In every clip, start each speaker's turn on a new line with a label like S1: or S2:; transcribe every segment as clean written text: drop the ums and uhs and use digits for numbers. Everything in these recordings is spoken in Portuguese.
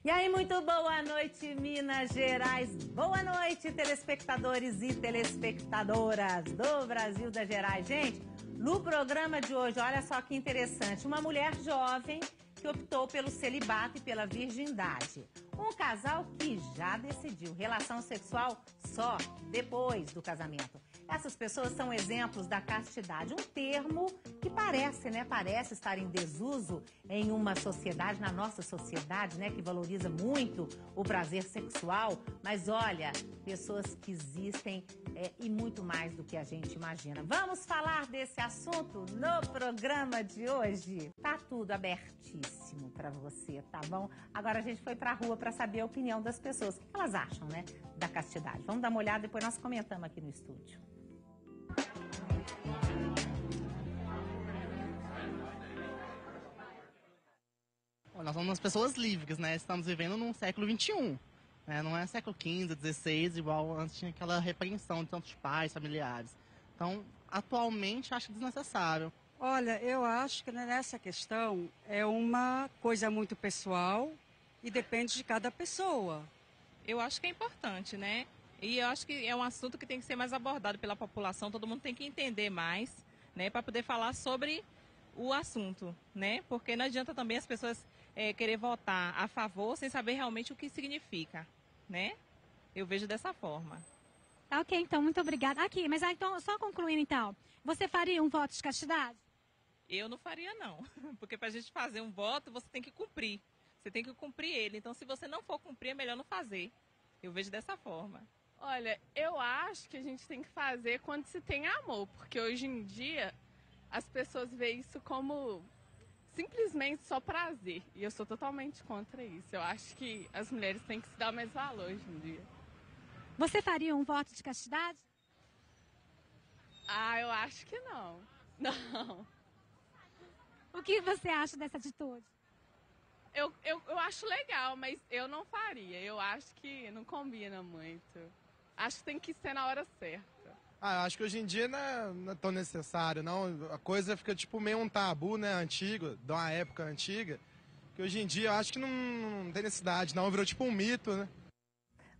S1: E aí, muito boa noite, Minas Gerais. Boa noite, telespectadores e telespectadoras do Brasil das Gerais. Gente, no programa de hoje, olha só que interessante. Uma mulher jovem que optou pelo celibato e pela virgindade. Um casal que já decidiu relação sexual só depois do casamento. Essas pessoas são exemplos da castidade, um termo que parece estar em desuso em uma sociedade, na nossa sociedade, né, que valoriza muito o prazer sexual. Mas olha, pessoas que existem e muito mais do que a gente imagina. Vamos falar desse assunto no programa de hoje. Tá tudo abertíssimo para você, tá bom? Agora a gente foi pra rua para saber a opinião das pessoas. O que elas acham, né, da castidade? Vamos dar uma olhada, depois nós comentamos aqui no estúdio.
S2: Nós somos umas pessoas livres, né? Estamos vivendo num século XXI. Né? Não é século XV, XVI, igual antes tinha aquela repreensão de tantos pais, familiares. Então, atualmente, acho desnecessário.
S3: Olha, eu acho que nessa questão é uma coisa muito pessoal e depende de cada pessoa.
S4: Eu acho que é importante, né? E eu acho que é um assunto que tem que ser mais abordado pela população, todo mundo tem que entender mais, né? Para poder falar sobre o assunto, né? Porque não adianta também as pessoas querer votar a favor sem saber realmente o que significa, né? Eu vejo dessa forma.
S5: Tá, ok, então, muito obrigada. Aqui, mas então, só concluindo então, você faria um voto de castidade?
S4: Eu não faria não, porque para a gente fazer um voto, você tem que cumprir. Você tem que cumprir ele, então se você não for cumprir, é melhor não fazer. Eu vejo dessa forma.
S6: Olha, eu acho que a gente tem que fazer quando se tem amor, porque hoje em dia as pessoas veem isso como simplesmente só prazer. E eu sou totalmente contra isso. Eu acho que as mulheres têm que se dar mais valor hoje em dia.
S5: Você faria um voto de castidade?
S6: Ah, eu acho que não. Não.
S5: O que você acha dessa atitude?
S6: Eu acho legal, mas eu não faria. Eu acho que não combina muito. Acho que tem que ser na hora certa.
S7: Eu acho que hoje em dia não é tão necessário, não. A coisa fica tipo meio um tabu, né, antigo, de uma época antiga, que hoje em dia eu acho que não tem necessidade, não. Virou tipo um mito, né?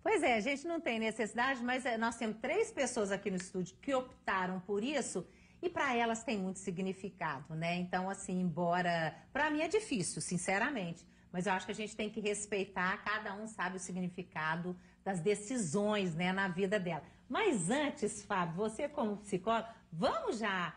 S1: Pois é, a gente não tem necessidade, mas nós temos 3 pessoas aqui no estúdio que optaram por isso e para elas tem muito significado, né? Então, assim, embora... Para mim é difícil, sinceramente, mas eu acho que a gente tem que respeitar, cada um sabe o significado das decisões, né, na vida dela. Mas antes, Fábio, você como psicólogo, vamos já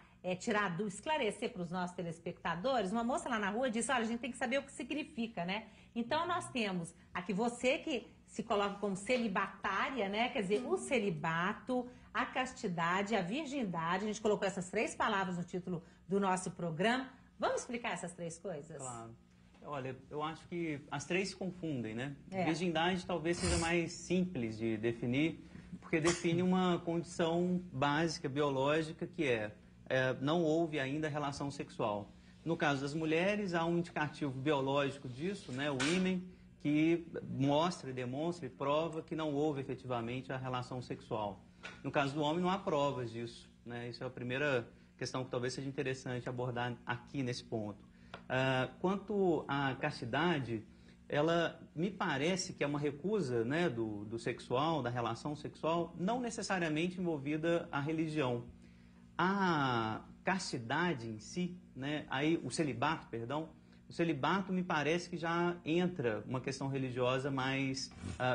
S1: esclarecer para os nossos telespectadores. Uma moça lá na rua disse, olha, a gente tem que saber o que significa, né? Então nós temos aqui você que se coloca como celibatária, né? Quer dizer, o celibato, a castidade, a virgindade. A gente colocou essas 3 palavras no título do nosso programa. Vamos explicar essas 3 coisas?
S8: Claro. Olha, eu acho que as 3 se confundem, né? Virgindade talvez seja mais simples de definir, porque define uma condição básica, biológica, que não houve ainda relação sexual. No caso das mulheres, há um indicativo biológico disso, né? O ímen, que mostra, demonstra e prova que não houve efetivamente a relação sexual. No caso do homem, não há provas disso, né? Isso é a primeira questão que talvez seja interessante abordar aqui nesse ponto. Quanto à castidade, ela me parece que é uma recusa, né, do sexual, da relação sexual, não necessariamente envolvida a religião. A castidade em si, né, o celibato, perdão, o celibato me parece que já entra uma questão religiosa mais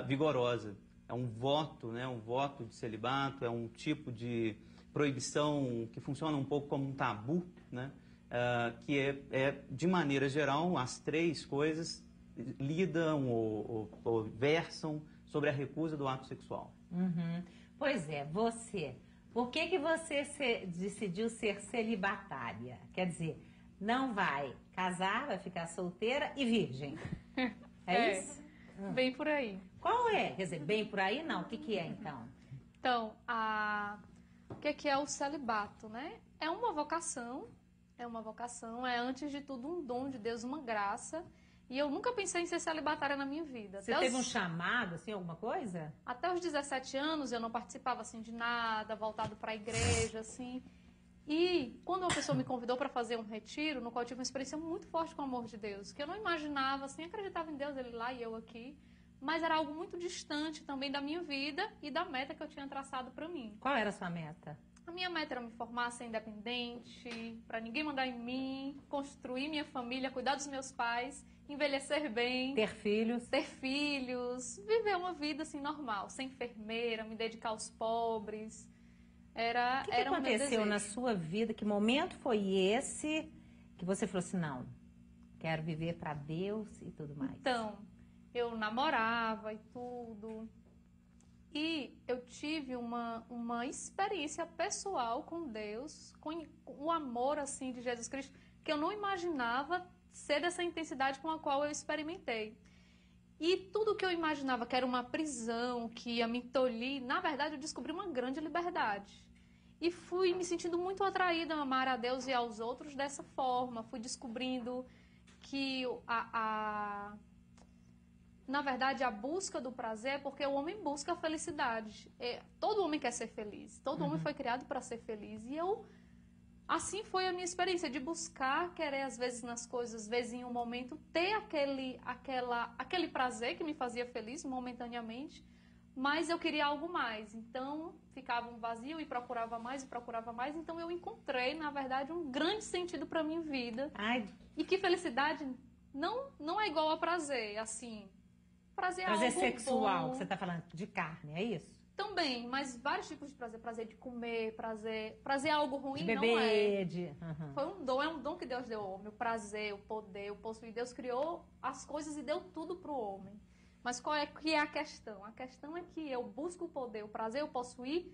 S8: vigorosa. É um voto, né, um voto de celibato, é um tipo de proibição que funciona um pouco como um tabu, né, que de maneira geral, as 3 coisas lidam ou versam sobre a recusa do ato sexual.
S1: Uhum. Pois é, você... Por que você decidiu ser celibatária? Quer dizer, não vai casar, vai ficar solteira e virgem. É isso?
S9: Bem por aí.
S1: Qual é? Quer dizer, bem por aí não. O que é então?
S9: Então, o que é o celibato, né? É uma vocação, é antes de tudo um dom de Deus, uma graça. E eu nunca pensei em ser celibatária na minha vida.
S1: Você teve um chamado, assim, alguma coisa?
S9: Até os 17 anos eu não participava, assim, de nada, voltado para a igreja, assim. E quando uma pessoa me convidou para fazer um retiro, no qual eu tive uma experiência muito forte com o amor de Deus, que eu não imaginava, assim, acreditava em Deus, Ele lá e eu aqui, mas era algo muito distante também da minha vida e da meta que eu tinha traçado para mim.
S1: Qual era a sua meta?
S9: A minha meta era me formar, ser independente, para ninguém mandar em mim, construir minha família, cuidar dos meus pais, envelhecer bem.
S1: Ter filhos.
S9: Ter filhos, viver uma vida assim normal, ser enfermeira, me dedicar aos pobres.
S1: O que aconteceu na sua vida? Que momento foi esse que você falou assim, não, quero viver para Deus e tudo mais?
S9: Então, eu namorava e tudo. E eu tive uma experiência pessoal com Deus, com o amor assim de Jesus Cristo, que eu não imaginava ser dessa intensidade com a qual eu experimentei. E tudo que eu imaginava que era uma prisão, que ia me tolir, na verdade eu descobri uma grande liberdade. E fui me sentindo muito atraída a amar a Deus e aos outros dessa forma. Fui descobrindo que na verdade, a busca do prazer é porque o homem busca a felicidade. Todo homem quer ser feliz. Todo homem foi criado para ser feliz. E assim foi a minha experiência, de buscar, querer às vezes nas coisas, às vezes em um momento, ter aquele prazer que me fazia feliz momentaneamente, mas eu queria algo mais. Então, ficava um vazio e procurava mais. Então, eu encontrei, na verdade, um grande sentido para a minha vida.
S1: Ai.
S9: E que felicidade não é igual a prazer, assim. Prazer é algo
S1: sexual,
S9: bom.
S1: que você está falando, de carne, é isso?
S9: Também, mas vários tipos de prazer. Prazer de comer, prazer é algo ruim,
S1: de beber,
S9: não é.
S1: Foi
S9: é um dom que Deus deu ao homem. O prazer, o poder, o possuir. Deus criou as coisas e deu tudo para o homem. Mas qual é que é a questão? A questão é que eu busco o poder, o prazer, o possuir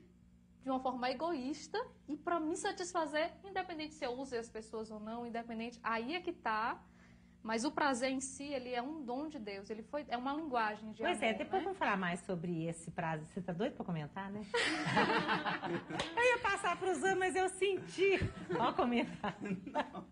S9: de uma forma egoísta e para me satisfazer, independente se eu uso as pessoas ou não, independente, aí é que tá. Mas o prazer em si, ele é um dom de Deus, é uma linguagem de amor.
S1: Pois é, depois
S9: né?
S1: vamos falar mais sobre esse prazer. Você tá doido para comentar, né? Eu ia passar para os anos, mas eu senti. Ó, comentar.
S8: Não,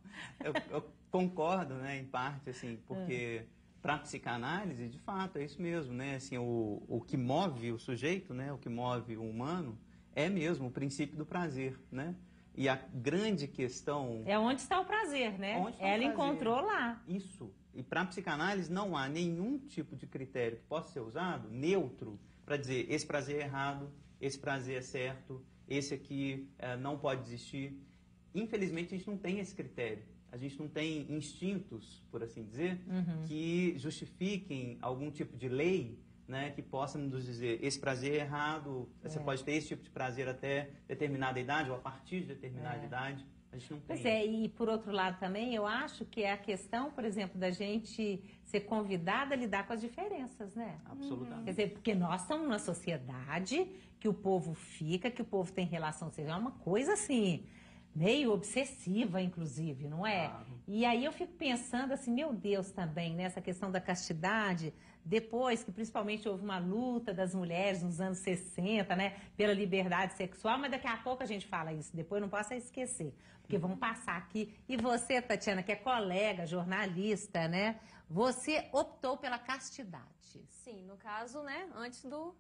S8: eu concordo, né, em parte, assim, porque para a psicanálise, de fato, é isso mesmo, né? Assim, o que move o sujeito, né, o que move o humano, é mesmo o princípio do prazer, né? E a grande questão...
S1: É onde está o prazer, né? Ela encontrou lá.
S8: Isso. E para a psicanálise não há nenhum tipo de critério que possa ser usado, neutro, para dizer esse prazer é errado, esse prazer é certo, esse aqui não pode existir. Infelizmente, a gente não tem esse critério. A gente não tem instintos, por assim dizer, que justifiquem algum tipo de lei, né, que possa nos dizer esse prazer é errado, você pode ter esse tipo de prazer até determinada idade ou a partir de determinada idade. A gente não tem.
S1: Pois e por outro lado também, eu acho que é a questão, por exemplo, da gente ser convidada a lidar com as diferenças, né?
S8: Absolutamente.
S1: Quer dizer, porque nós estamos numa sociedade que o povo fica, que o povo tem relação sexual, é uma coisa assim, meio obsessiva, inclusive, não é?
S8: Claro.
S1: E aí eu fico pensando assim, meu Deus, também, nessa questão da castidade, depois que principalmente houve uma luta das mulheres nos anos 60, né, pela liberdade sexual, mas daqui a pouco a gente fala isso, depois não posso esquecer, porque vamos passar aqui. E você, Tatiana, que é colega, jornalista, né, você optou pela castidade.
S10: Sim, no caso, né, antes do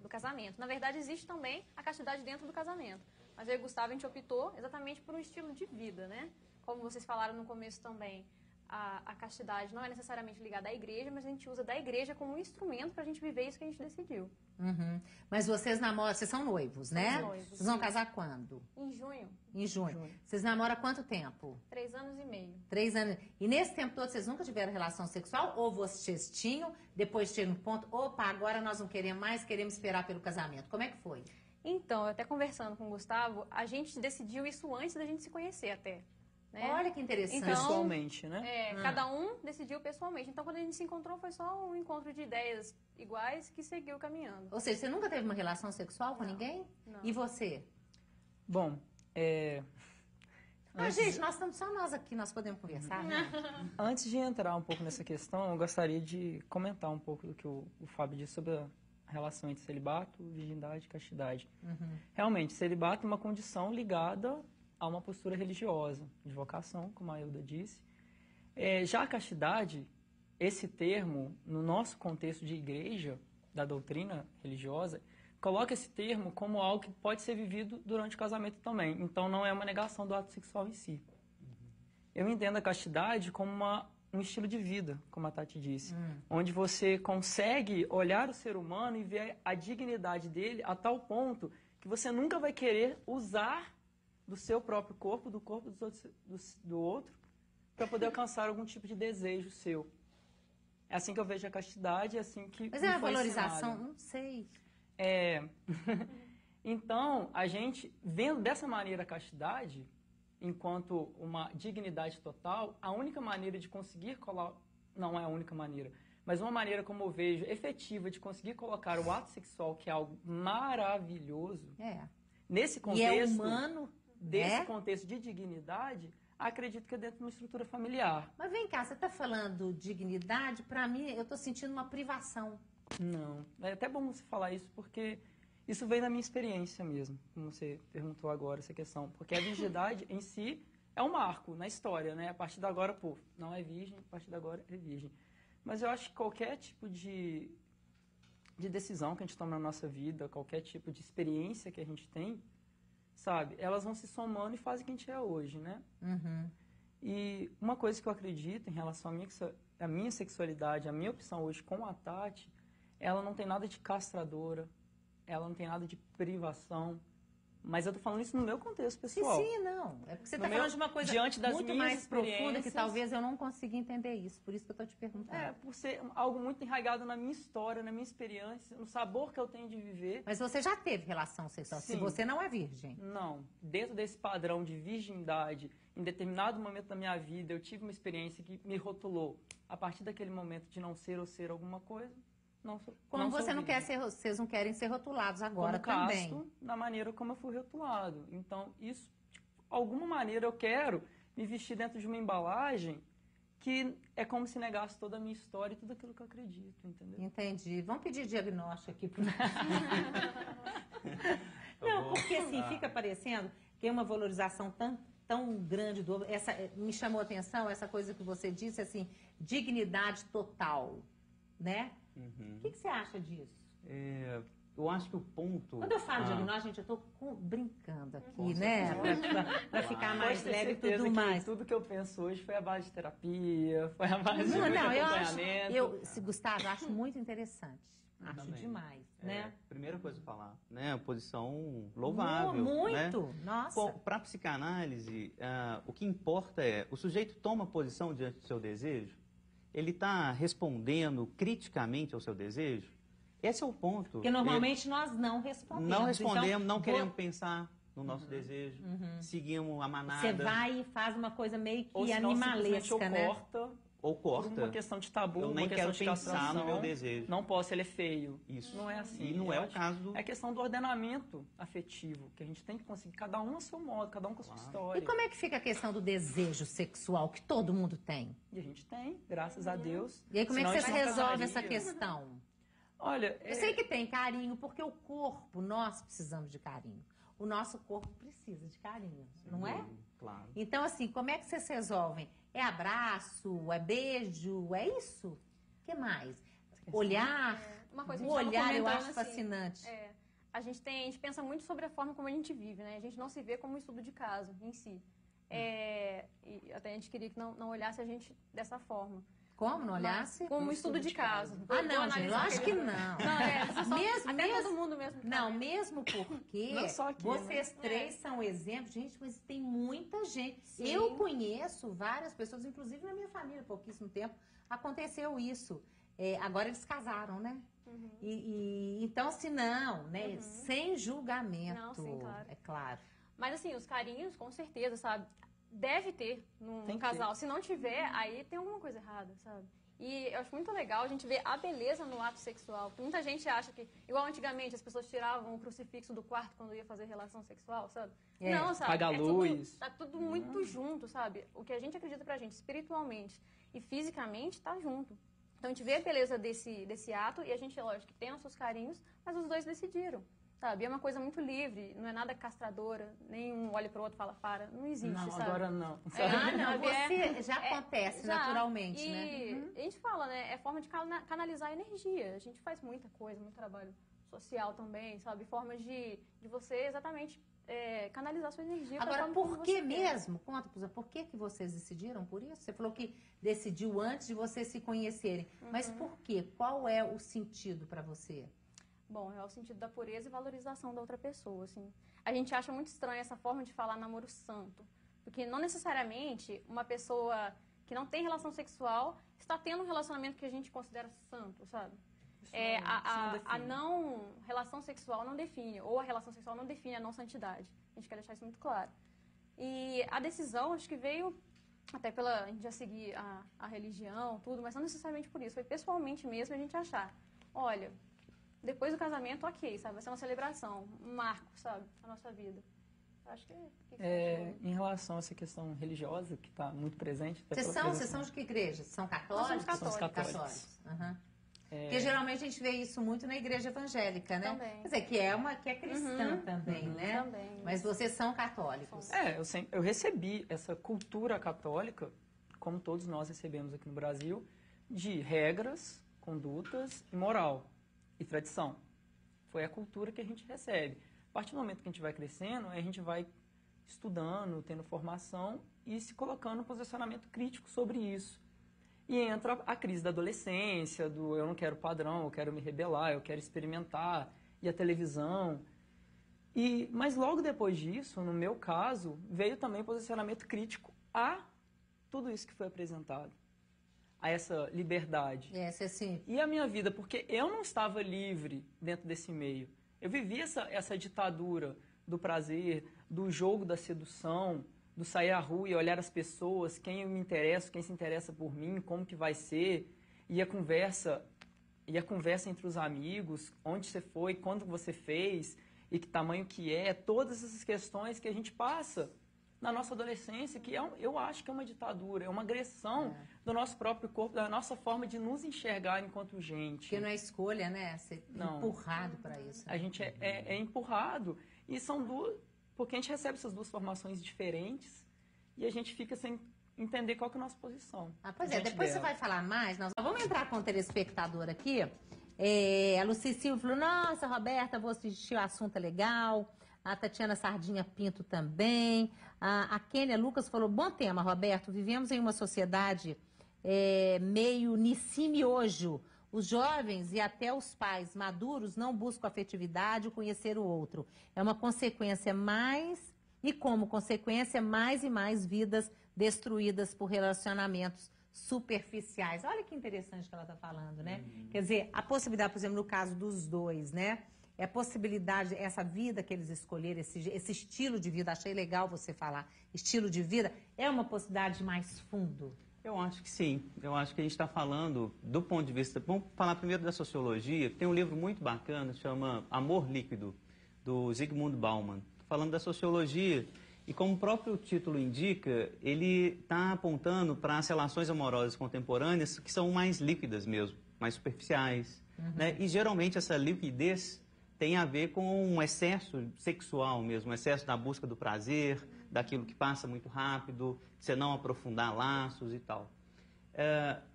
S10: casamento. Na verdade, existe também a castidade dentro do casamento. Mas eu e o Gustavo, a gente optou exatamente por um estilo de vida, né? Como vocês falaram no começo também, a castidade não é necessariamente ligada à igreja, mas a gente usa da igreja como um instrumento para a gente viver isso que a gente decidiu.
S1: Mas vocês namoram, vocês são noivos, né?
S10: Somos noivos,
S1: vocês vão casar quando?
S10: Em junho.
S1: Em junho. Vocês namoram há quanto tempo?
S10: 3 anos e meio.
S1: 3 anos. E nesse tempo todo vocês nunca tiveram relação sexual? Ou vocês tinham, depois chega um ponto, opa, agora nós não queremos mais, queremos esperar pelo casamento. Como é que foi?
S10: Então, eu até conversando com o Gustavo, a gente decidiu isso antes da gente se conhecer até. Né?
S1: Olha que interessante.
S10: Então,
S11: pessoalmente, né?
S10: Cada um decidiu pessoalmente. Então, quando a gente se encontrou, foi só um encontro de ideias iguais que seguiu caminhando.
S1: Ou seja, você nunca teve uma relação sexual com ninguém?
S10: Não.
S1: E você?
S11: Bom,
S1: gente, nós estamos só nós aqui, nós podemos conversar, né?
S11: Antes de entrar um pouco nessa questão, eu gostaria de comentar um pouco do que o Fábio disse sobre a relação entre celibato, virgindade e castidade. Realmente, celibato é uma condição ligada a uma postura religiosa, de vocação, como a Hilda disse. Já a castidade, esse termo, no nosso contexto de igreja, da doutrina religiosa, coloca esse termo como algo que pode ser vivido durante o casamento também. Então, não é uma negação do ato sexual em si. Eu entendo a castidade como um estilo de vida, como a Tati disse, onde você consegue olhar o ser humano e ver a dignidade dele a tal ponto que você nunca vai querer usar do seu próprio corpo, do corpo dos outros, do outro, para poder alcançar algum tipo de desejo seu. É assim que eu vejo a castidade, é assim que
S1: Mas
S11: me
S1: é uma
S11: foi
S1: valorização?
S11: ensinado.
S1: Não sei.
S11: Então, a gente, vendo dessa maneira a castidade, enquanto uma dignidade total, a única maneira de conseguir colocar... Não é a única maneira, mas uma maneira como eu vejo efetiva de conseguir colocar o ato sexual, que é algo maravilhoso, nesse contexto...
S1: E é humano,
S11: desse contexto de dignidade, acredito que é dentro de uma estrutura familiar.
S1: Mas vem cá, você está falando dignidade, para mim, eu estou sentindo uma privação.
S11: Não, é até bom você falar isso, porque isso veio da minha experiência mesmo, como você perguntou agora, essa questão. Porque a virgindade em si é um marco na história, né? A partir de agora, pô, não é virgem, a partir de agora é virgem. Mas eu acho que qualquer tipo de decisão que a gente toma na nossa vida, qualquer tipo de experiência que a gente tem, sabe? Elas vão se somando e fazem quem a gente é hoje, né? E uma coisa que eu acredito em relação à minha sexualidade, a minha opção hoje com a Tati, ela não tem nada de castradora, ela não tem nada de privação, mas eu tô falando isso no meu contexto pessoal.
S1: Sim, não. É porque você está falando de uma coisa muito mais profunda que talvez eu não consiga entender isso. Por isso que eu estou te perguntando.
S11: Por ser algo muito enraizado na minha história, na minha experiência, no sabor que eu tenho de viver.
S1: Mas você já teve relação sexual, se você não é virgem?
S11: Não. Dentro desse padrão de virgindade, em determinado momento da minha vida, eu tive uma experiência que me rotulou. A partir daquele momento de não ser ou ser alguma coisa,
S1: como você não quer ser, vocês não querem ser rotulados agora
S11: como
S1: também.
S11: Casto, da maneira como eu fui rotulado. Então, isso, de alguma maneira, eu quero me vestir dentro de uma embalagem que é como se negasse toda a minha história e tudo aquilo que eu acredito, entendeu?
S1: Entendi. Vamos pedir diagnóstico aqui pro Não, porque assim, fica parecendo que é uma valorização tão grande do... me chamou a atenção essa coisa que você disse, assim, dignidade total, né? O que você acha disso?
S8: Eu acho que o ponto...
S1: Quando eu falo diagnóstico, gente, eu estou brincando aqui, né? Para ficar mais leve e tudo mais.
S11: Tudo que eu penso hoje foi a base de terapia, foi a base de acompanhamento.
S1: Gustavo, eu acho muito interessante. Acho também. Demais, né?
S8: Primeira coisa a falar, né? A posição louvável.
S1: Muito,
S8: né?
S1: Nossa.
S8: Para a psicanálise, o que importa é, o sujeito toma posição diante do seu desejo, ele está respondendo criticamente ao seu desejo? Esse é o ponto.
S1: Porque normalmente nós não respondemos.
S8: Não respondemos, então, não queremos pensar no nosso desejo, seguimos a manada.
S1: Você vai e faz uma coisa meio que animalesca, né?
S8: Ou corta.
S11: Por uma questão de tabu,
S8: eu nem quero pensar no meu desejo.
S11: Não posso, ele é feio.
S8: Isso.
S11: Não é assim.
S8: E não é o caso do...
S11: É questão do ordenamento afetivo, que a gente tem que conseguir, cada um a seu modo, cada um com a sua história.
S1: E como é que fica a questão do desejo sexual, que todo mundo tem?
S11: E a gente tem, graças a Deus.
S1: E aí como é que você resolve essa questão?
S11: Olha...
S1: Eu sei que tem carinho, porque o corpo, nós precisamos de carinho. O nosso corpo precisa de carinho, não é?
S8: Claro.
S1: Então, assim, como é que vocês resolvem? É abraço? É beijo? É isso? O que mais? Olhar?
S10: Uma coisa,
S1: o olhar eu acho
S10: assim,
S1: fascinante.
S10: A gente pensa muito sobre a forma como a gente vive, né? A gente não se vê como um estudo de caso em si. E até a gente queria que não olhasse a gente dessa forma.
S1: Como? Não olhasse?
S10: Como um estudo de caso.
S1: Não, gente, eu acho que não.
S10: Até todo mundo mesmo.
S1: Não, mesmo porque
S11: não só aqui,
S1: vocês três são exemplos. Gente, mas tem muita gente.
S10: Sim.
S1: Eu conheço várias pessoas, inclusive na minha família, há pouquíssimo tempo, aconteceu isso. Agora eles casaram, né? Então, assim, não, né? Sem julgamento. Não, sim, claro. É claro.
S10: Mas, assim, os carinhos, com certeza, sabe? Deve ter num casal. Se não tiver, aí tem alguma coisa errada, sabe? E eu acho muito legal a gente ver a beleza no ato sexual. Porque muita gente acha que, igual antigamente, as pessoas tiravam o crucifixo do quarto quando ia fazer relação sexual, sabe? Não, sabe?
S11: Apaga a luz.
S10: Tá tudo muito junto, sabe? O que a gente acredita pra gente, espiritualmente e fisicamente, tá junto. Então a gente vê a beleza desse ato e a gente, lógico, que tem os seus carinhos, mas os dois decidiram. Sabe? É uma coisa muito livre, não é nada castradora, nem um olha para o outro e fala para. Não existe,
S11: não,
S10: sabe?
S11: Agora não.
S1: Você já acontece naturalmente,
S10: né? A gente fala, né? É forma de canalizar energia. A gente faz muita coisa, muito trabalho social também, sabe? Formas de você exatamente canalizar sua energia.
S1: Agora, por que mesmo? Conta, por que vocês decidiram por isso? Você falou que decidiu antes de vocês se conhecerem. Mas por quê? Qual é o sentido para você?
S10: Bom, é o sentido da pureza e valorização da outra pessoa, assim. A gente acha muito estranho essa forma de falar namoro santo. Porque não necessariamente uma pessoa que não tem relação sexual está tendo um relacionamento que a gente considera santo, sabe? A não relação sexual não define, ou a relação sexual não define a não santidade. A gente quer deixar isso muito claro. E a decisão, acho que veio até pela a gente já seguir a religião, tudo, mas não necessariamente por isso. Foi pessoalmente mesmo a gente achar, olha, depois do casamento, ok, sabe? Vai ser uma celebração, um marco, sabe? Na nossa vida. Acho que
S11: em relação a essa questão religiosa, que está muito presente...
S1: Vocês são de que igreja? São católicos?
S11: Somos católicos.
S1: Uhum. Porque geralmente a gente vê isso muito na igreja evangélica, né?
S10: Também.
S1: Quer dizer, que é cristã também, né?
S10: Também.
S1: Mas vocês são católicos.
S11: Eu recebi essa cultura católica, como todos nós recebemos aqui no Brasil, de regras, condutas e moral e tradição. Foi a cultura que a gente recebe. A partir do momento que a gente vai crescendo, a gente vai estudando, tendo formação e se colocando um posicionamento crítico sobre isso. E entra a crise da adolescência, do eu não quero padrão, eu quero me rebelar, eu quero experimentar, e a televisão. Mas logo depois disso, no meu caso, veio também posicionamento crítico a tudo isso que foi apresentado, a essa liberdade. E a minha vida, porque eu não estava livre dentro desse meio. Eu vivi essa ditadura do prazer, do jogo da sedução, do sair à rua e olhar as pessoas, quem eu me interesso, quem se interessa por mim, como que vai ser, e a conversa entre os amigos, onde você foi, quando você fez, e que tamanho que é, todas essas questões que a gente passa na nossa adolescência, que eu acho que é uma ditadura, é uma agressão do nosso próprio corpo, da nossa forma de nos enxergar enquanto gente.
S1: Porque não é escolha, né? Ser empurrado para isso.
S11: A gente é empurrado, e são duas... Porque a gente recebe essas duas formações diferentes e a gente fica sem entender qual que é a nossa posição.
S1: Depois você vai falar mais. Nós vamos entrar com o telespectador aqui. A Luci Silva falou, nossa, Roberta, vou assistir, o assunto é legal. A Tatiana Sardinha Pinto também. A Kênia Lucas falou, bom tema, Roberto. Vivemos em uma sociedade meio nissimiojo. Os jovens e até os pais maduros não buscam afetividade ou conhecer o outro. É uma consequência como consequência, mais e mais vidas destruídas por relacionamentos superficiais. Olha que interessante que ela está falando, né? Quer dizer, a possibilidade, por exemplo, no caso dos dois, né? É a possibilidade, essa vida que eles escolheram, esse estilo de vida, achei legal você falar, estilo de vida, é uma possibilidade mais fundo.
S8: Eu acho que sim. Eu acho que a gente está falando do ponto de vista... Vamos falar primeiro da sociologia. Tem um livro muito bacana, chama Amor Líquido, do Zygmunt Bauman. Falando da sociologia, e como o próprio título indica, ele está apontando para as relações amorosas contemporâneas que são mais líquidas mesmo, mais superficiais. Né? E geralmente essa liquidez tem a ver com um excesso sexual mesmo, um excesso da busca do prazer, daquilo que passa muito rápido, você não aprofundar laços e tal.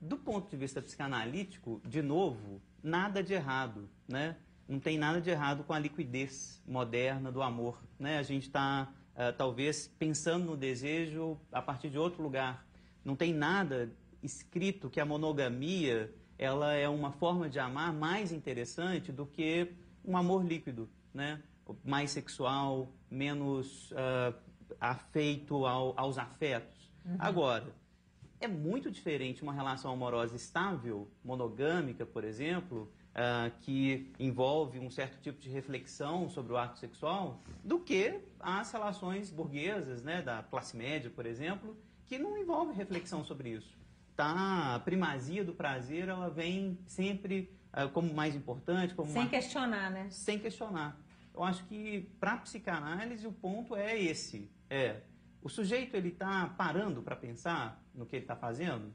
S8: Do ponto de vista psicanalítico, de novo, nada de errado, né? Não tem nada de errado com a liquidez moderna do amor, né? A gente está, talvez, pensando no desejo a partir de outro lugar. Não tem nada escrito que a monogamia ela é uma forma de amar mais interessante do que um amor líquido, né? Mais sexual, menos afeito aos afetos. Agora, é muito diferente uma relação amorosa estável, monogâmica, por exemplo, que envolve um certo tipo de reflexão sobre o ato sexual, do que as relações burguesas, né, da classe média, por exemplo, que não envolve reflexão sobre isso. A primazia do prazer, ela vem sempre como mais importante.
S1: Sem questionar, né?
S8: Sem questionar. Eu acho que, para a psicanálise, o ponto é esse. O sujeito ele está parando para pensar no que ele está fazendo?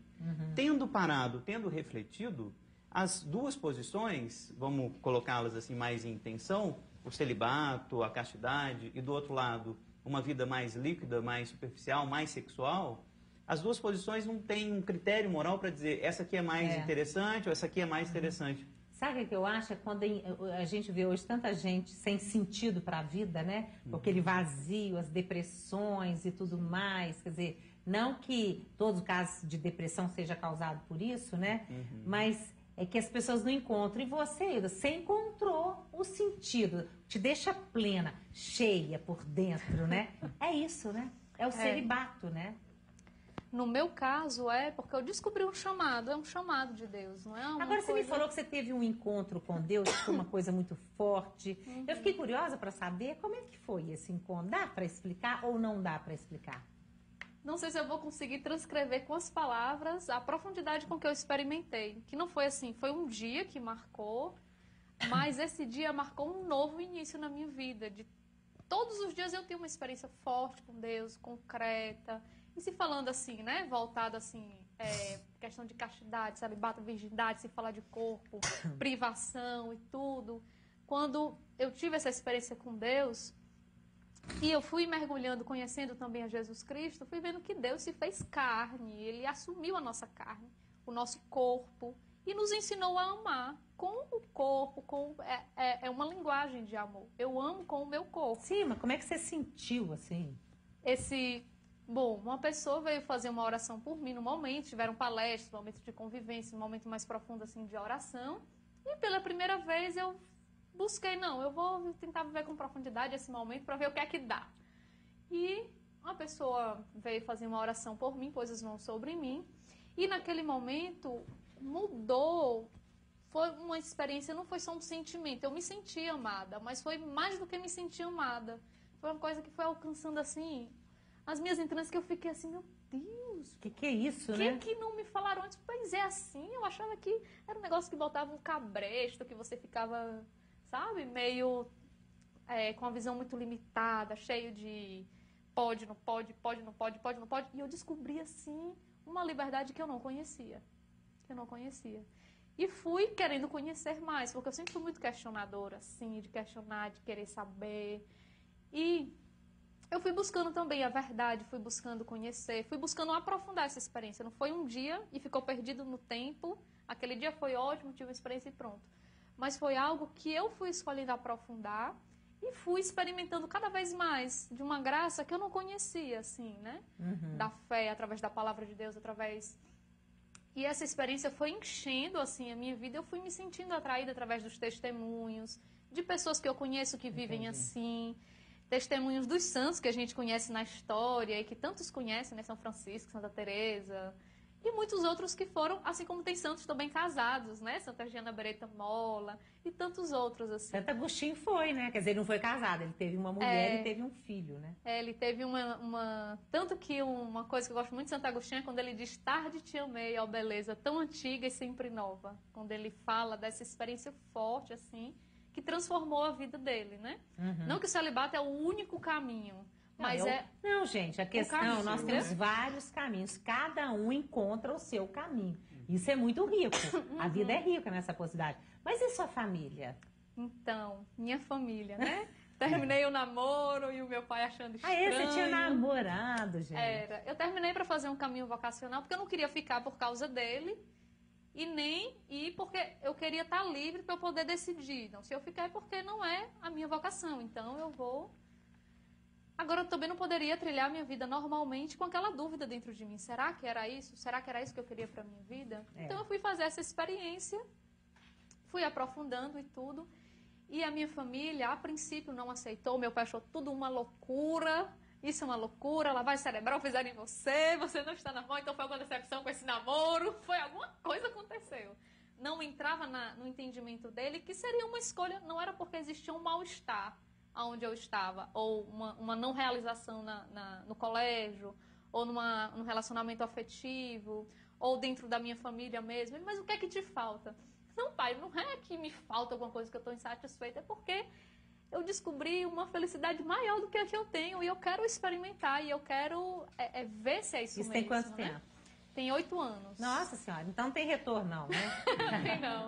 S8: Tendo parado, tendo refletido, as duas posições, vamos colocá-las assim mais em tensão, o celibato, a castidade, e do outro lado, uma vida mais líquida, mais superficial, mais sexual, as duas posições não têm um critério moral para dizer essa aqui é mais interessante ou essa aqui é mais interessante.
S1: Sabe o que eu acho? É quando a gente vê hoje tanta gente sem sentido para a vida, né? Aquele vazio, as depressões e tudo mais. Quer dizer, não que todo caso de depressão seja causado por isso, né? Mas é que as pessoas não encontram. E você encontrou o sentido, te deixa plena, cheia por dentro, né? É isso, né? É o celibato, né?
S9: No meu caso, porque eu descobri um chamado, é um chamado de Deus, não é uma
S1: Agora, você
S9: coisa...
S1: me falou que você teve um encontro com Deus, que foi uma coisa muito forte. Eu fiquei curiosa para saber como é que foi esse encontro. Dá para explicar ou não dá para explicar?
S9: Não sei se eu vou conseguir transcrever com as palavras a profundidade com que eu experimentei. Que não foi assim, foi um dia que marcou, mas esse dia marcou um novo início na minha vida. Todos os dias eu tenho uma experiência forte com Deus, concreta. E se falando assim, né, voltada assim, questão de castidade, celibato, virgindade, se falar de corpo, privação e tudo. Quando eu tive essa experiência com Deus, e eu fui mergulhando, conhecendo também a Jesus Cristo, fui vendo que Deus se fez carne, Ele assumiu a nossa carne, o nosso corpo, e nos ensinou a amar com o corpo, é uma linguagem de amor. Eu amo com o meu corpo.
S1: Sim, mas como é que você sentiu assim?
S9: Bom, uma pessoa veio fazer uma oração por mim no momento, tiveram palestras, momentos de convivência, um momento mais profundo assim de oração. E pela primeira vez eu busquei, eu vou tentar viver com profundidade esse momento para ver o que é que dá. E uma pessoa veio fazer uma oração por mim, pôs as mãos sobre mim. E naquele momento mudou, foi uma experiência, não foi só um sentimento. Eu me senti amada, mas foi mais do que me sentir amada. Foi uma coisa que foi alcançando assim... as minhas entranhas, que eu fiquei assim, meu Deus.
S1: Que é isso, né?
S9: Que não me falaram antes? Pois é assim, eu achava que era um negócio que botava um cabresto, que você ficava, sabe, meio com uma visão muito limitada, cheio de pode, não pode, pode, não pode, pode, não pode. E eu descobri, assim, uma liberdade que eu não conhecia. E fui querendo conhecer mais, porque eu sempre fui muito questionadora, assim, de questionar, de querer saber. E... eu fui buscando também a verdade, fui buscando conhecer, fui buscando aprofundar essa experiência. Não foi um dia e ficou perdido no tempo. Aquele dia foi ótimo, tive uma experiência e pronto. Mas foi algo que eu fui escolhendo aprofundar e fui experimentando cada vez mais de uma graça que eu não conhecia, assim, né? Da fé, através da palavra de Deus, através... E essa experiência foi enchendo, assim, a minha vida. Eu fui me sentindo atraída através dos testemunhos, de pessoas que eu conheço que vivem assim... testemunhos dos santos que a gente conhece na história e que tantos conhecem, né? São Francisco, Santa Teresa e muitos outros que foram, assim como tem santos também casados, né? Santa Giana Beretta Molla e tantos outros, assim.
S1: Santo Agostinho foi, né? Quer dizer, ele não foi casado, ele teve uma mulher e teve um filho, né?
S9: Ele teve uma... Tanto que uma coisa que eu gosto muito de Santo Agostinho é quando ele diz: tarde te amei, ó beleza, tão antiga e sempre nova. Quando ele fala dessa experiência forte, assim... que transformou a vida dele, né? Não que o celibato é o único caminho, mas
S1: Não, gente, a questão, nós temos vários caminhos, cada um encontra o seu caminho. Isso é muito rico, a vida é rica nessa possibilidade. Mas e sua família?
S9: Então, minha família, né? Terminei o namoro e o meu pai achando estranho.
S1: Você tinha namorado, gente?
S9: Eu terminei para fazer um caminho vocacional, porque eu não queria ficar por causa dele. E nem ir porque eu queria estar livre para eu poder decidir. Não, se eu ficar é porque não é a minha vocação. Então eu vou... Agora eu também não poderia trilhar minha vida normalmente com aquela dúvida dentro de mim. Será que era isso? Será que era isso que eu queria para minha vida? Então eu fui fazer essa experiência, fui aprofundando e tudo. E a minha família, a princípio, não aceitou. Meu pai achou tudo uma loucura. Isso é uma loucura, lavagem cerebral fizeram em você, você não está na mão, então foi alguma decepção com esse namoro, foi alguma coisa aconteceu. Não entrava no entendimento dele que seria uma escolha, não era porque existia um mal-estar onde eu estava, ou uma não realização no colégio, ou num relacionamento afetivo, ou dentro da minha família mesmo. Mas o que é que te falta? Não, pai, não é que me falta alguma coisa que eu estou insatisfeita, é porque... eu descobri uma felicidade maior do que a que eu tenho e eu quero experimentar e eu quero ver se é isso mesmo.
S1: Isso tem quanto tempo?
S9: Tem 8 anos.
S1: Nossa Senhora, então não tem retorno não, né?
S9: Tem não,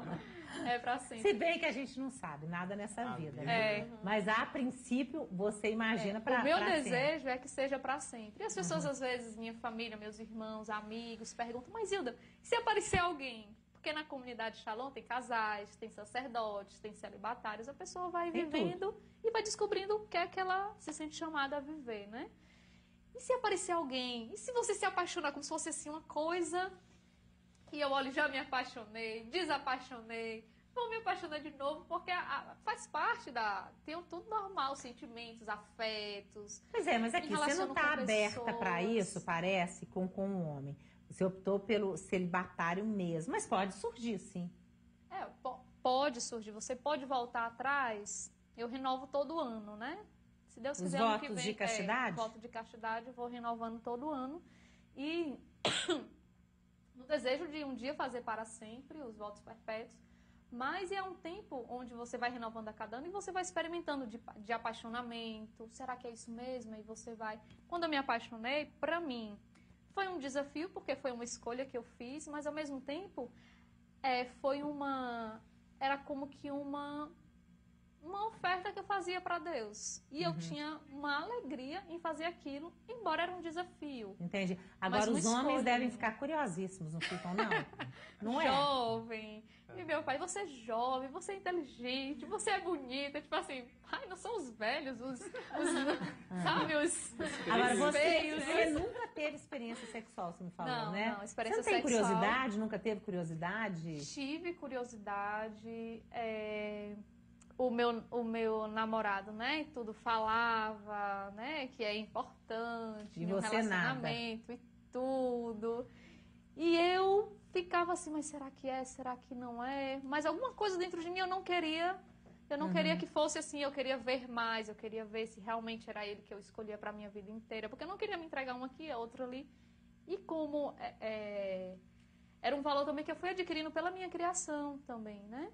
S9: é pra sempre.
S1: Se bem que a gente não sabe nada nessa vida, né? Mas a princípio você imagina pra sempre.
S9: O meu desejo é que seja pra sempre. E as pessoas às vezes, minha família, meus irmãos, amigos, perguntam: mas Hilda, se aparecer alguém? Porque na comunidade Shalom tem casais, tem sacerdotes, tem celibatários. A pessoa vai vivendo e vai descobrindo o que é que ela se sente chamada a viver, né? E se aparecer alguém? E se você se apaixonar como se fosse assim uma coisa... E eu olho, já me apaixonei, desapaixonei, vou me apaixonar de novo, porque faz parte tem tudo normal, sentimentos, afetos.
S1: Pois é, mas aqui você não está aberta para isso, parece, com um homem. Você optou pelo celibatário mesmo, mas pode surgir, sim.
S9: Pode surgir. Você pode voltar atrás. Eu renovo todo ano, né? Se Deus quiser, ano que vem.
S1: Os votos de castidade?
S9: Voto de castidade, eu vou renovando todo ano. E no desejo de um dia fazer para sempre os votos perpétuos. Mas é um tempo onde você vai renovando a cada ano e você vai experimentando de apaixonamento. Será que é isso mesmo? E você vai... Quando eu me apaixonei, para mim, foi um desafio, porque foi uma escolha que eu fiz, mas ao mesmo tempo, era como que uma oferta que eu fazia para Deus. E eu tinha uma alegria em fazer aquilo, embora era um desafio.
S1: Entendi. Agora, os homens devem ficar curiosíssimos, não ficam, não? Não é?
S9: Jovem. E meu pai, você é jovem, você é inteligente, você é bonita. Tipo assim, ai, não são os velhos, sabe, os
S1: Agora,
S9: feios.
S1: Você nunca teve experiência sexual, você me falou, né?
S9: Não, experiência
S1: sexual. Você não tem
S9: sexual.
S1: curiosidade? Nunca teve curiosidade?
S9: Tive curiosidade. O meu namorado, né, tudo falava, né, que é importante,
S1: e
S9: um
S1: você
S9: relacionamento e tudo. E eu ficava assim, mas será que é? Será que não é? Mas alguma coisa dentro de mim eu não queria que fosse assim, eu queria ver mais, eu queria ver se realmente era ele que eu escolhia para minha vida inteira, porque eu não queria me entregar um aqui, outro ali. E como era um valor também que eu fui adquirindo pela minha criação também, né?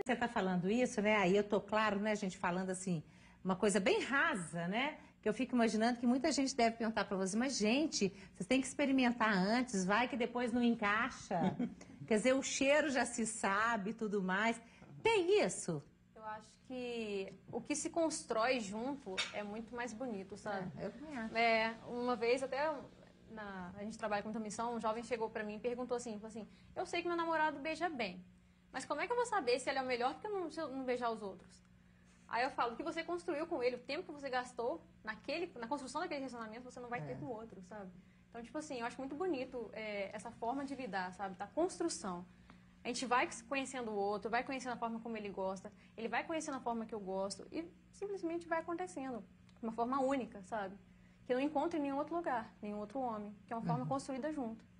S1: Você está falando isso, né? Aí eu tô, claro, né, gente, falando assim, uma coisa bem rasa, né? Que eu fico imaginando que muita gente deve perguntar para você, mas, gente, vocês têm que experimentar antes, vai que depois não encaixa. Quer dizer, o cheiro já se sabe e tudo mais. Tem isso?
S10: Eu acho que o que se constrói junto é muito mais bonito, sabe?
S1: Eu também acho.
S10: Uma vez, até a gente trabalha com muita missão, um jovem chegou para mim e perguntou assim, eu sei que meu namorado beija bem, mas como é que eu vou saber se ele é o melhor se eu não beijar os outros? Aí eu falo, o que você construiu com ele, o tempo que você gastou na construção daquele relacionamento, você não vai ter com o outro, sabe? Então, tipo assim, eu acho muito bonito essa forma de lidar, sabe? Da construção. A gente vai conhecendo o outro, vai conhecendo a forma como ele gosta, ele vai conhecendo a forma que eu gosto e simplesmente vai acontecendo de uma forma única, sabe? Que eu não encontro em nenhum outro lugar, nenhum outro homem, que é uma forma construída junto.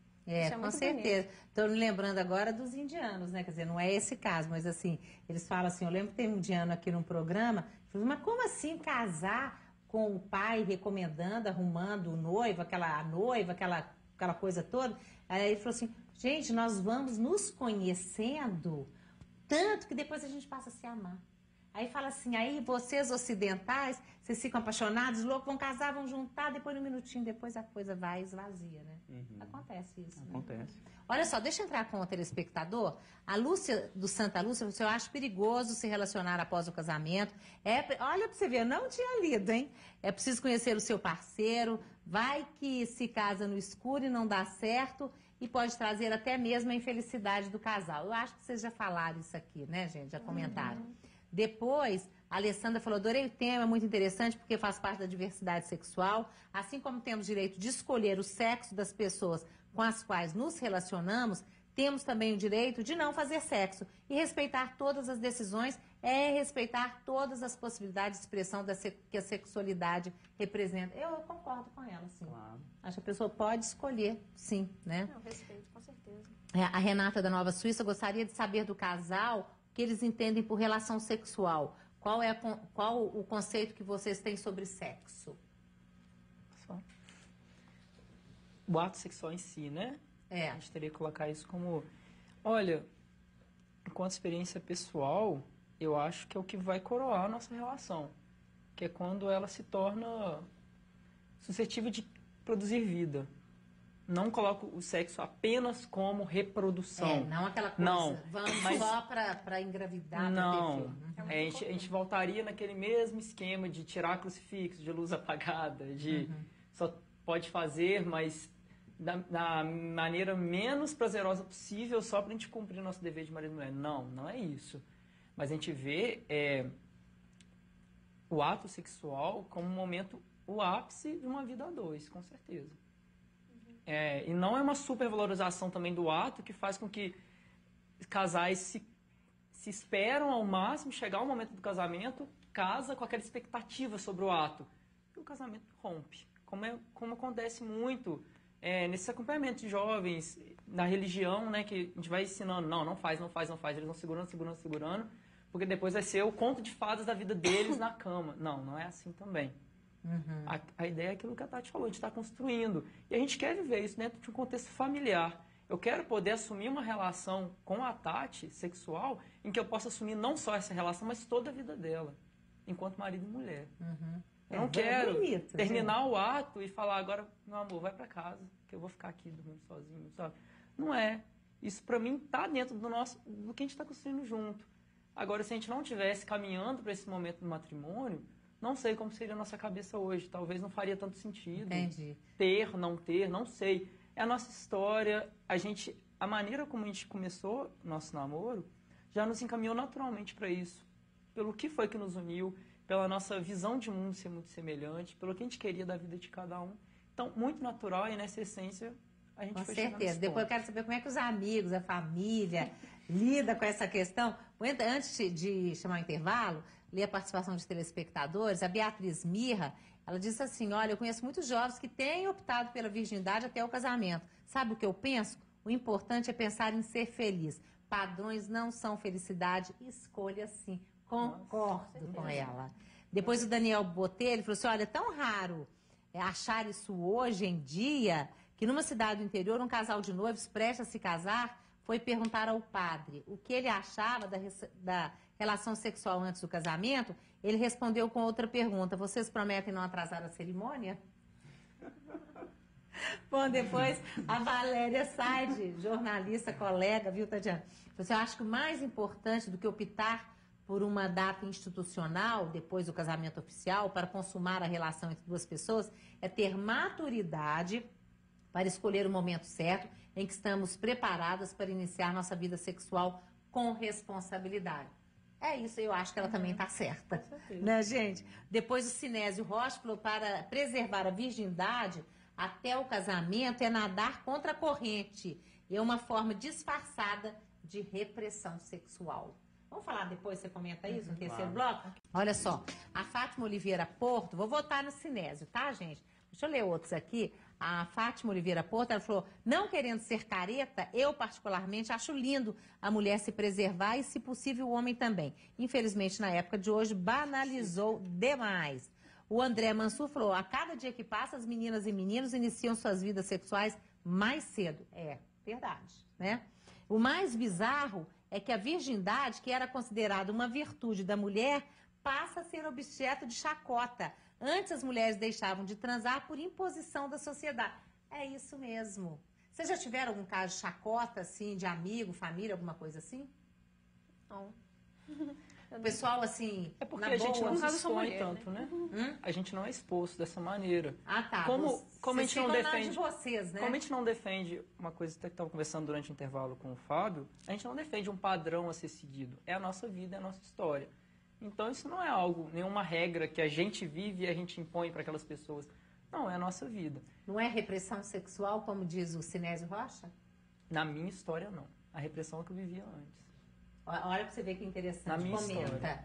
S1: Com certeza. Estou me lembrando agora dos indianos, né? Quer dizer, não é esse caso, mas assim, eles falam assim, eu lembro que tem um indiano aqui num programa, falou, mas como assim casar com o pai recomendando, arrumando o noivo, aquela noiva, aquela coisa toda? Aí ele falou assim, gente, nós vamos nos conhecendo tanto que depois a gente passa a se amar. Aí fala assim, aí vocês ocidentais, vocês ficam apaixonados, loucos, vão casar, vão juntar, depois um minutinho depois a coisa vai esvazia, né? Acontece isso.
S8: Acontece.
S1: Né? Olha só, deixa eu entrar com o telespectador. A Lúcia, do Santa Lúcia, eu acho perigoso se relacionar após o casamento. Olha pra você ver, eu não tinha lido, hein? É preciso conhecer o seu parceiro, vai que se casa no escuro e não dá certo e pode trazer até mesmo a infelicidade do casal. Eu acho que vocês já falaram isso aqui, né, gente? Já comentaram. Depois, a Alessandra falou, adorei o tema, é muito interessante porque faz parte da diversidade sexual. Assim como temos direito de escolher o sexo das pessoas com as quais nos relacionamos, temos também o direito de não fazer sexo. E respeitar todas as decisões é respeitar todas as possibilidades de expressão que a sexualidade representa. Eu concordo com ela, sim.
S8: Claro.
S1: Acho que a pessoa pode escolher, sim, né?
S10: Não, respeito, com certeza.
S1: A Renata da Nova Suíça gostaria de saber do casal que eles entendem por relação sexual. Qual o conceito que vocês têm sobre sexo?
S11: O ato sexual em si, né?
S1: A
S11: gente teria que colocar isso como... Olha, enquanto experiência pessoal, eu acho que é o que vai coroar a nossa relação. Que é quando ela se torna suscetível de produzir vida. Não coloco o sexo apenas como reprodução.
S1: Não aquela coisa,
S11: não,
S1: vamos só para engravidar,
S11: não. A gente voltaria naquele mesmo esquema de tirar crucifixo, de luz apagada, de só pode fazer, mas da maneira menos prazerosa possível só para a gente cumprir nosso dever de marido e mulher. Não, não é isso. Mas a gente vê o ato sexual como um momento, o ápice de uma vida a dois, com certeza. E não é uma supervalorização também do ato que faz com que casais se esperam ao máximo, chegar o momento do casamento, casa com aquela expectativa sobre o ato. E o casamento rompe. Como acontece muito nesse acompanhamento de jovens, na religião, né, que a gente vai ensinando, não faz. Eles vão segurando, porque depois vai ser o conto de fadas da vida deles na cama. Não é assim também. Uhum. A ideia é aquilo que a Tati falou, de estar construindo. E a gente quer viver isso dentro de um contexto familiar. Eu quero poder assumir uma relação com a Tati, sexual, em que eu possa assumir não só essa relação, mas toda a vida dela, enquanto marido e mulher. Uhum. Eu não quero terminar o ato e falar, agora, meu amor, vai pra casa, que eu vou ficar aqui dormindo sozinho, sabe? Não é. Isso, pra mim, tá dentro do que a gente tá construindo junto. Agora, se a gente não estivesse caminhando para esse momento do matrimônio, não sei como seria a nossa cabeça hoje. Talvez não faria tanto sentido.
S1: Entendi.
S11: Ter, não sei. É a nossa história. A maneira como a gente começou nosso namoro já nos encaminhou naturalmente para isso. Pelo que foi que nos uniu, pela nossa visão de mundo ser muito semelhante, pelo que a gente queria da vida de cada um. Então, muito natural e nessa essência a gente foi chegando nesse ponto. Com certeza.
S1: Depois eu quero saber como é que os amigos, a família lida com essa questão. Antes de chamar o intervalo, ler a participação de telespectadores, a Beatriz Mirra, ela disse assim, olha, eu conheço muitos jovens que têm optado pela virgindade até o casamento. Sabe o que eu penso? O importante é pensar em ser feliz. Padrões não são felicidade, escolha sim. Concordo com ela. Depois o Daniel Botelho falou assim, olha, é tão raro achar isso hoje em dia, que numa cidade do interior, um casal de noivos prestes a se casar, foi perguntar ao padre o que ele achava da relação sexual antes do casamento. Ele respondeu com outra pergunta, vocês prometem não atrasar a cerimônia? Bom, depois a Valéria Saide, jornalista, colega, viu, Tatiana? Eu acho que o mais importante do que optar por uma data institucional, depois do casamento oficial, para consumar a relação entre duas pessoas, é ter maturidade para escolher o momento certo em que estamos preparadas para iniciar nossa vida sexual com responsabilidade. É isso, eu acho que ela também está certa. Né, gente? Depois o Sinésio Rocha falou, para preservar a virgindade até o casamento é nadar contra a corrente. É uma forma disfarçada de repressão sexual. Vamos falar depois, você comenta isso no terceiro bloco? Olha só, a Fátima Oliveira Porto, vou votar no Sinésio, tá, gente? Deixa eu ler outros aqui. A Fátima Oliveira Porto, ela falou, não querendo ser careta, eu particularmente acho lindo a mulher se preservar e, se possível, o homem também. Infelizmente, na época de hoje, banalizou demais. O André Mansur falou, a cada dia que passa, as meninas e meninos iniciam suas vidas sexuais mais cedo. É, verdade, né? O mais bizarro é que a virgindade, que era considerada uma virtude da mulher, passa a ser objeto de chacota. Antes as mulheres deixavam de transar por imposição da sociedade. É isso mesmo. Vocês já tiveram algum caso de chacota, assim, de amigo, família, alguma coisa assim?
S10: Não.
S1: O pessoal, assim,
S11: é porque a gente não se expõe tanto, né? A gente não é exposto dessa maneira.
S1: Ah, tá.
S11: Como a gente não defende,
S1: de vocês, né?
S11: Como a gente não defende, uma coisa que eu estava conversando durante o intervalo com o Fábio, a gente não defende um padrão a ser seguido. É a nossa vida, é a nossa história. Então isso não é algo, nenhuma regra que a gente vive e a gente impõe para aquelas pessoas. Não, é a nossa vida.
S1: Não é repressão sexual, como diz o Sinésio Rocha?
S11: Na minha história, não. A repressão que eu vivia antes.
S1: Olha para você ver que interessante.
S11: Na minha
S1: comenta.
S11: História.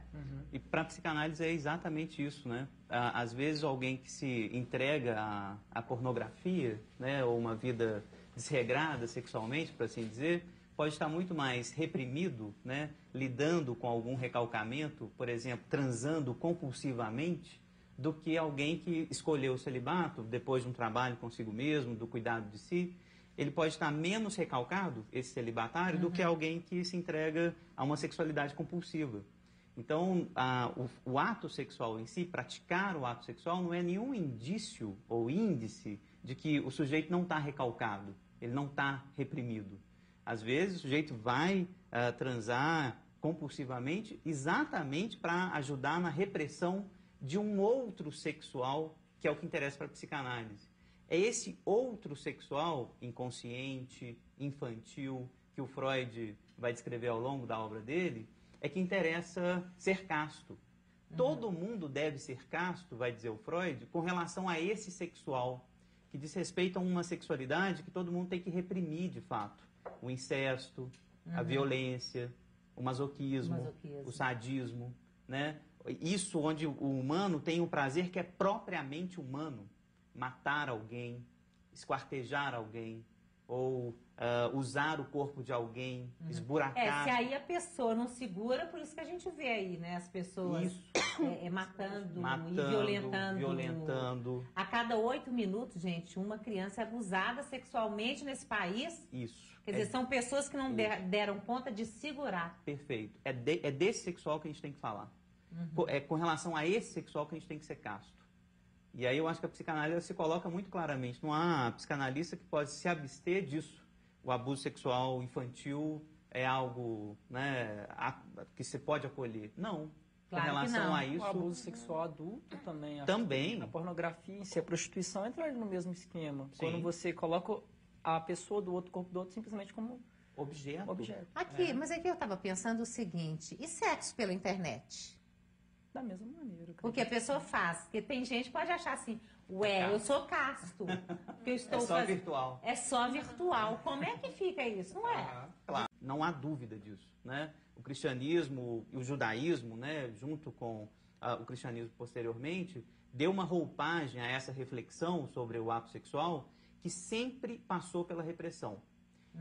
S8: E para a psicanálise é exatamente isso, né? Às vezes alguém que se entrega à pornografia, né, ou uma vida desregrada sexualmente, por assim dizer, pode estar muito mais reprimido, né, lidando com algum recalcamento, por exemplo, transando compulsivamente, do que alguém que escolheu o celibato depois de um trabalho consigo mesmo, do cuidado de si. Ele pode estar menos recalcado, esse celibatário, do que alguém que se entrega a uma sexualidade compulsiva. Então, o ato sexual em si, praticar o ato sexual, não é nenhum indício ou índice de que o sujeito não está recalcado, ele não está reprimido. Às vezes, o sujeito vai transar compulsivamente exatamente para ajudar na repressão de um outro sexual, que é o que interessa para a psicanálise. É esse outro sexual, inconsciente, infantil, que o Freud vai descrever ao longo da obra dele, é que interessa ser casto. Todo mundo deve ser casto, vai dizer o Freud, com relação a esse sexual, que diz respeito a uma sexualidade que todo mundo tem que reprimir de fato. O incesto, a violência, o masoquismo, o sadismo, né? Isso onde o humano tem um prazer que é propriamente humano. Matar alguém, esquartejar alguém, ou usar o corpo de alguém, esburacar.
S1: Se aí a pessoa não segura, por isso que a gente vê aí, né? As pessoas matando e violentando. A cada 8 minutos, gente, uma criança é abusada sexualmente nesse país.
S8: Isso.
S1: Quer dizer, são pessoas que não deram conta de segurar.
S8: Perfeito. É desse sexual que a gente tem que falar. É com relação a esse sexual que a gente tem que ser casto. E aí eu acho que a psicanálise se coloca muito claramente. Não há psicanalista que pode se abster disso. O abuso sexual infantil é algo, né, que se pode acolher. Não.
S1: Claro
S8: com relação a isso...
S11: O abuso sexual adulto também.
S8: Também.
S11: A pornografia em si, a prostituição entra no mesmo esquema.
S8: Sim.
S11: Quando você coloca a pessoa do outro, corpo do outro, simplesmente como
S8: objeto.
S1: Aqui, mas aqui eu estava pensando o seguinte, e sexo pela internet?
S11: Da mesma maneira.
S1: O que a pessoa faz. Porque tem gente que pode achar assim, eu sou casto. Que eu estou
S8: virtual.
S1: É só virtual. Como é que fica isso? Não é?
S8: Claro, não há dúvida disso, né? O cristianismo e o judaísmo, né, junto com o cristianismo posteriormente, deu uma roupagem a essa reflexão sobre o ato sexual que sempre passou pela repressão.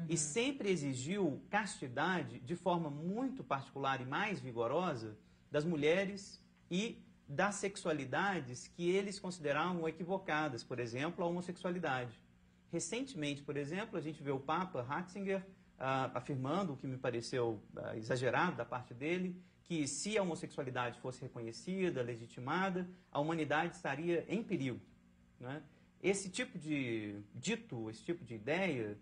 S8: E sempre exigiu castidade de forma muito particular e mais vigorosa das mulheres e das sexualidades que eles consideravam equivocadas, por exemplo, a homossexualidade. Recentemente, por exemplo, a gente vê o Papa Ratzinger afirmando, o que me pareceu exagerado da parte dele, que se a homossexualidade fosse reconhecida, legitimada, a humanidade estaria em perigo, né? Esse tipo de ideia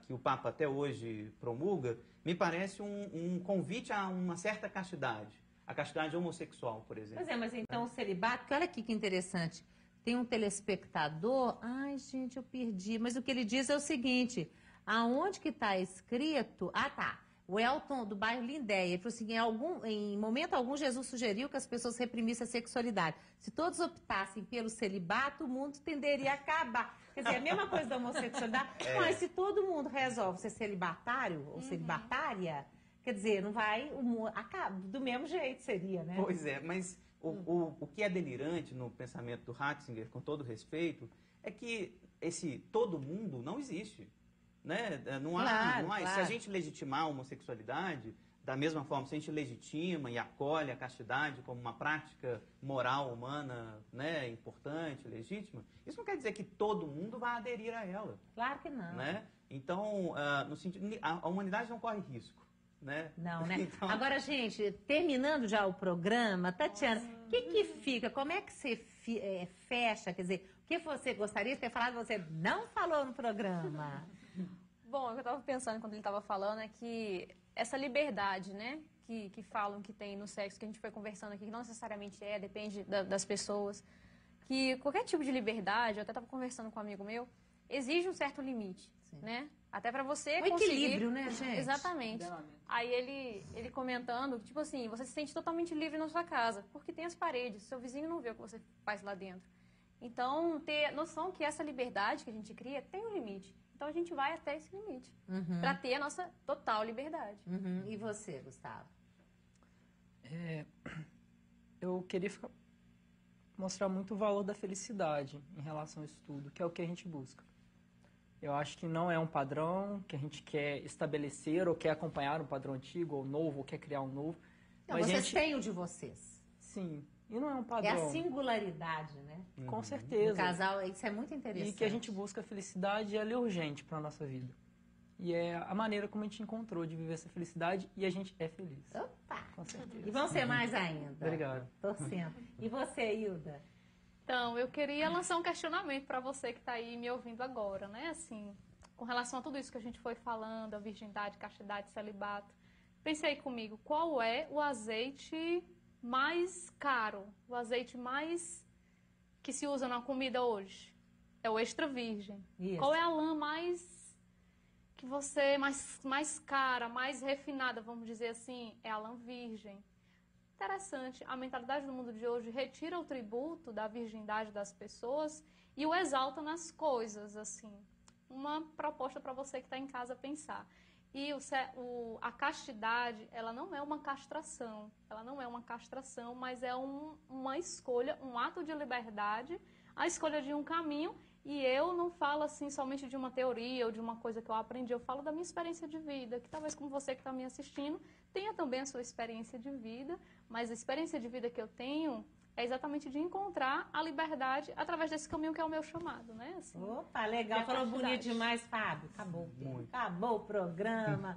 S8: que o Papa até hoje promulga, me parece um convite a uma certa castidade. A castidade homossexual, por exemplo.
S1: Pois mas então o celibato, porque olha aqui que interessante. Tem um telespectador, ai gente, eu perdi, mas o que ele diz é o seguinte, aonde que está escrito, o Elton do bairro Lindéia, ele falou assim, em momento algum Jesus sugeriu que as pessoas reprimissem a sexualidade. Se todos optassem pelo celibato, o mundo tenderia a acabar. Quer dizer, a mesma coisa da homossexualidade, mas se todo mundo resolve ser celibatário ou celibatária, quer dizer, não vai, acaba, do mesmo jeito seria, né?
S8: Pois é, mas o que é delirante no pensamento do Ratzinger, com todo respeito, é que esse todo mundo não existe. Né? Não há. Se a gente legitimar a homossexualidade, da mesma forma, se a gente legitima e acolhe a castidade como uma prática moral humana, né, importante, legítima, isso não quer dizer que todo mundo vai aderir a ela.
S1: Claro que não.
S8: Né? Então, no sentido, a humanidade não corre risco. Né?
S1: Não, né? Então... Agora, gente, terminando já o programa, Tatiana, o que fica? Como é que você fecha? Quer dizer, o que você gostaria de ter falado, você não falou no programa?
S10: Bom, o que eu estava pensando quando ele estava falando é que essa liberdade, né, que falam que tem no sexo, que a gente foi conversando aqui, que não necessariamente depende das pessoas, que qualquer tipo de liberdade, eu até estava conversando com um amigo meu, exige um certo limite, né? Até para você conseguir...
S1: equilíbrio, né, gente?
S10: Exatamente. Aí ele comentando, tipo assim, você se sente totalmente livre na sua casa, porque tem as paredes, seu vizinho não vê o que você faz lá dentro. Então, ter noção que essa liberdade que a gente cria tem um limite. Então, a gente vai até esse limite, para ter a nossa total liberdade.
S1: E você, Gustavo?
S11: Eu queria mostrar muito o valor da felicidade em relação a isso tudo, que é o que a gente busca. Eu acho que não é um padrão que a gente quer estabelecer ou quer acompanhar um padrão antigo ou novo, ou quer criar um novo.
S1: Não, mas vocês têm o de vocês.
S11: Sim, e não é um padrão.
S1: É a singularidade, né?
S11: Com certeza.
S1: O casal, isso é muito interessante.
S11: E que a gente busca a felicidade, ela é urgente para a nossa vida. E é a maneira como a gente encontrou de viver essa felicidade e a gente é feliz.
S1: Opa!
S11: Com certeza.
S1: E vão ser mais ainda.
S11: Obrigado.
S1: Torcendo. E você, Hilda?
S9: Então, eu queria lançar um questionamento para você que está aí me ouvindo agora, né? Assim, com relação a tudo isso que a gente foi falando, a virgindade, castidade, celibato. Pense aí comigo, qual é o azeite mais caro, o azeite mais que se usa na comida hoje? é o extra virgem.
S1: Isso.
S9: Qual é a lã que você, mais cara, mais refinada, vamos dizer assim? É a lã virgem. Interessante, a mentalidade do mundo de hoje retira o tributo da virgindade das pessoas e o exalta nas coisas, assim. Uma proposta para você que está em casa pensar. E a castidade, ela não é uma castração, mas é uma escolha, um ato de liberdade, a escolha de um caminho. E eu não falo assim somente de uma teoria ou de uma coisa que eu aprendi, eu falo da minha experiência de vida, que talvez como você que está me assistindo, tenha também a sua experiência de vida, mas a experiência de vida que eu tenho é exatamente de encontrar a liberdade através desse caminho que é o meu chamado, né? Assim,
S1: Opa, legal, falou bonito demais, Fábio. Acabou o programa.